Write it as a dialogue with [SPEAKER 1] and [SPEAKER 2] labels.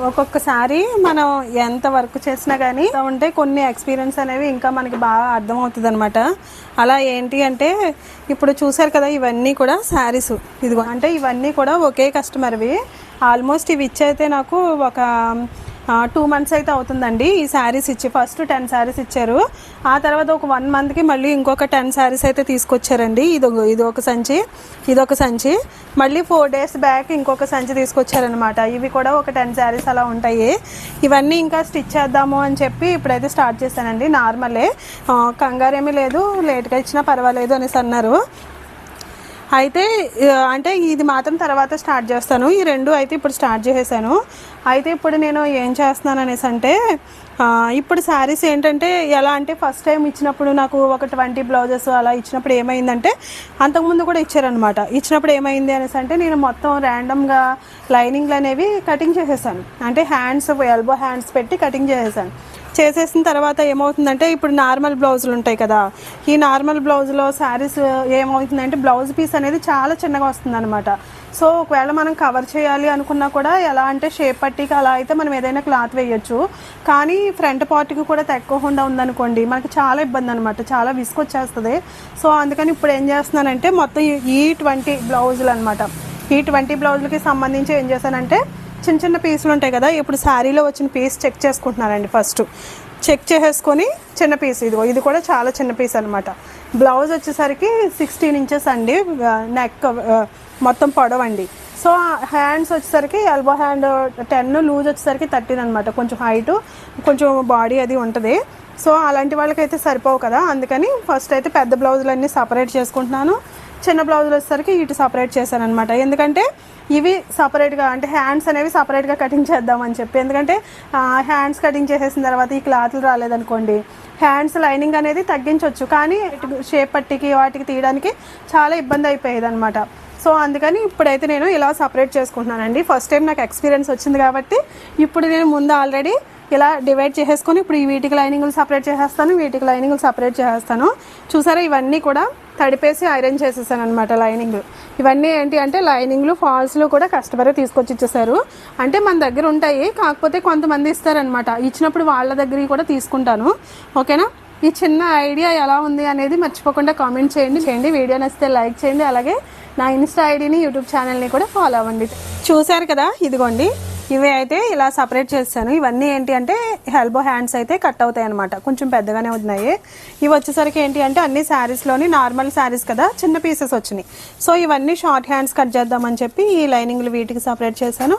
[SPEAKER 1] ఒక్కొక్కసారి మనం ఎంత వర్క్ చేసినా కానీ ఉంటే కొన్ని ఎక్స్పీరియన్స్ అనేవి ఇంకా మనకి బాగా అర్థమవుతుంది అనమాట. అలా ఏంటి అంటే ఇప్పుడు చూసారు కదా, ఇవన్నీ కూడా శారీస్. ఇదిగో అంటే ఇవన్నీ కూడా ఒకే కస్టమర్వి. ఆల్మోస్ట్ ఇవి ఇచ్చైతే నాకు ఒక 2 months అయితే అవుతుందండి ఈ శారీస్ ఇచ్చి. ఫస్ట్ 10 శారీస్ ఇచ్చారు, ఆ తర్వాత ఒక 1 monthకి మళ్ళీ ఇంకొక 10 శారీస్ అయితే తీసుకొచ్చారండి. ఇది ఒక సంచి, ఇదొక సంచి, మళ్ళీ 4 days బ్యాక్ ఇంకొక సంచి తీసుకొచ్చారనమాట. ఇవి కూడా ఒక 10 శారీస్ అలా ఉంటాయి. ఇవన్నీ ఇంకా స్టిచ్ చేద్దాము అని చెప్పి ఇప్పుడైతే స్టార్ట్ చేశానండి. నార్మలే, కంగారేమీ లేదు, లేట్గా ఇచ్చినా పర్వాలేదు అనేసి అన్నారు. అయితే అంటే ఇది మాత్రం తర్వాత స్టార్ట్ చేస్తాను. ఈ 2 అయితే ఇప్పుడు స్టార్ట్ చేసేసాను. అయితే ఇప్పుడు నేను ఏం చేస్తున్నాను అనేసి అంటే, ఇప్పుడు శారీస్ ఏంటంటే ఎలా అంటే ఫస్ట్ టైం ఇచ్చినప్పుడు నాకు ఒక 20 బ్లౌజెస్ అలా ఇచ్చినప్పుడు ఏమైందంటే, అంతకుముందు కూడా ఇచ్చారనమాట. ఇచ్చినప్పుడు ఏమైంది అనేసి అంటే నేను మొత్తం ర్యాండమ్గా లైనింగ్లు అనేవి కటింగ్ చేసేసాను. అంటే హ్యాండ్స్, ఎల్బో హ్యాండ్స్ పెట్టి కటింగ్ చేసేసిన తర్వాత ఏమవుతుందంటే, ఇప్పుడు నార్మల్ బ్లౌజులు ఉంటాయి కదా, ఈ నార్మల్ బ్లౌజ్లో శారీస్ ఏమవుతుందంటే బ్లౌజ్ పీస్ అనేది చాలా చిన్నగా వస్తుంది అనమాట. సో ఒకవేళ మనం కవర్ చేయాలి అనుకున్నా కూడా ఎలా అంటే షేప్ పట్టికి అలా అయితే మనం ఏదైనా క్లాత్ వేయచ్చు. కానీ ఫ్రంట్ పార్ట్కి కూడా తక్కువకుండా ఉందనుకోండి మనకి చాలా ఇబ్బంది అనమాట, చాలా విసుకొచ్చేస్తుంది. సో అందుకని ఇప్పుడు ఏం చేస్తున్నానంటే మొత్తం ఈ 20 బ్లౌజులు అనమాట, ఈ 20 బ్లౌజులకి సంబంధించి ఏం చేశానంటే చిన్న చిన్న పీసులు ఉంటాయి కదా, ఇప్పుడు శారీలో వచ్చిన పీస్ చెక్ చేసుకుంటున్నానండి. ఫస్ట్ చెక్ చేసేసుకొని చిన్న పీస్, ఇది కూడా చాలా చిన్న పీస్ అనమాట. బ్లౌజ్ వచ్చేసరికి 16 inches అండి, నెక్ మొత్తం పొడవండి. సో హ్యాండ్స్ వచ్చేసరికి ఎల్బో హ్యాండ్ 10, లూజ్ వచ్చేసరికి 13 అనమాట. కొంచెం హైటు, కొంచెం బాడీ అది ఉంటుంది. సో అలాంటి వాళ్ళకైతే సరిపోవు కదా, అందుకని ఫస్ట్ అయితే పెద్ద బ్లౌజులన్నీ సపరేట్ చేసుకుంటున్నాను. చిన్న బ్లౌజులు వచ్చేసరికి ఇటు సపరేట్ చేశాను అనమాట. ఎందుకంటే ఇవి సపరేట్గా అంటే హ్యాండ్స్ అనేవి సపరేట్గా కటింగ్ చేద్దామని చెప్పి. ఎందుకంటే హ్యాండ్స్ కటింగ్ చేసేసిన తర్వాత ఈ క్లాత్లు రాలేదనుకోండి, హ్యాండ్స్ లైనింగ్ అనేది తగ్గించవచ్చు, కానీ షేప్ పట్టికి వాటికి తీయడానికి చాలా ఇబ్బంది అయిపోయేది అనమాట. సో అందుకని ఇప్పుడైతే నేను ఇలా సపరేట్ చేసుకుంటున్నానండి. ఫస్ట్ టైం నాకు ఎక్స్పీరియన్స్ వచ్చింది కాబట్టి ఇప్పుడు నేను ముందు ఆల్రెడీ ఇలా డివైడ్ చేసేసుకొని ఇప్పుడు ఈ వీటికి లైనింగ్లు సపరేట్ చేసేస్తాను, వీటికి లైనింగ్లు సపరేట్ చేసేస్తాను. చూసారా, ఇవన్నీ కూడా తడిపేసి ఐరన్ చేసేసాను అనమాట లైనింగ్లు. ఇవన్నీ ఏంటి అంటే లైనింగ్లు, ఫాల్స్లు కూడా కస్టమరే తీసుకొచ్చి ఇచ్చేసారు. అంటే మన దగ్గర ఉంటాయి, కాకపోతే కొంతమంది ఇస్తారనమాట. ఇచ్చినప్పుడు వాళ్ళ దగ్గర కూడా తీసుకుంటాను. ఓకేనా, ఈ చిన్న ఐడియా ఎలా ఉంది అనేది మర్చిపోకుండా కామెంట్ చేయండి. వీడియో నచ్చితే లైక్ చేయండి. అలాగే నా ఇన్స్టా ఐడిని, యూట్యూబ్ ఛానల్ని కూడా ఫాలో అవ్వండి. చూసారు కదా, ఇదిగోండి ఇవి అయితే ఇలా సపరేట్ చేస్తాను. ఇవన్నీ ఏంటి అంటే ఎల్బో హ్యాండ్స్ అయితే కట్ అవుతాయి అనమాట, కొంచెం పెద్దగానే ఉన్నాయి. ఇవి వచ్చేసరికి ఏంటి అంటే అన్ని శారీస్లోని నార్మల్ శారీస్ కదా, చిన్న పీసెస్ వచ్చినాయి. సో ఇవన్నీ షార్ట్ హ్యాండ్స్ కట్ చేద్దామని చెప్పి ఈ లైనింగ్లు వీటికి సపరేట్ చేశాను.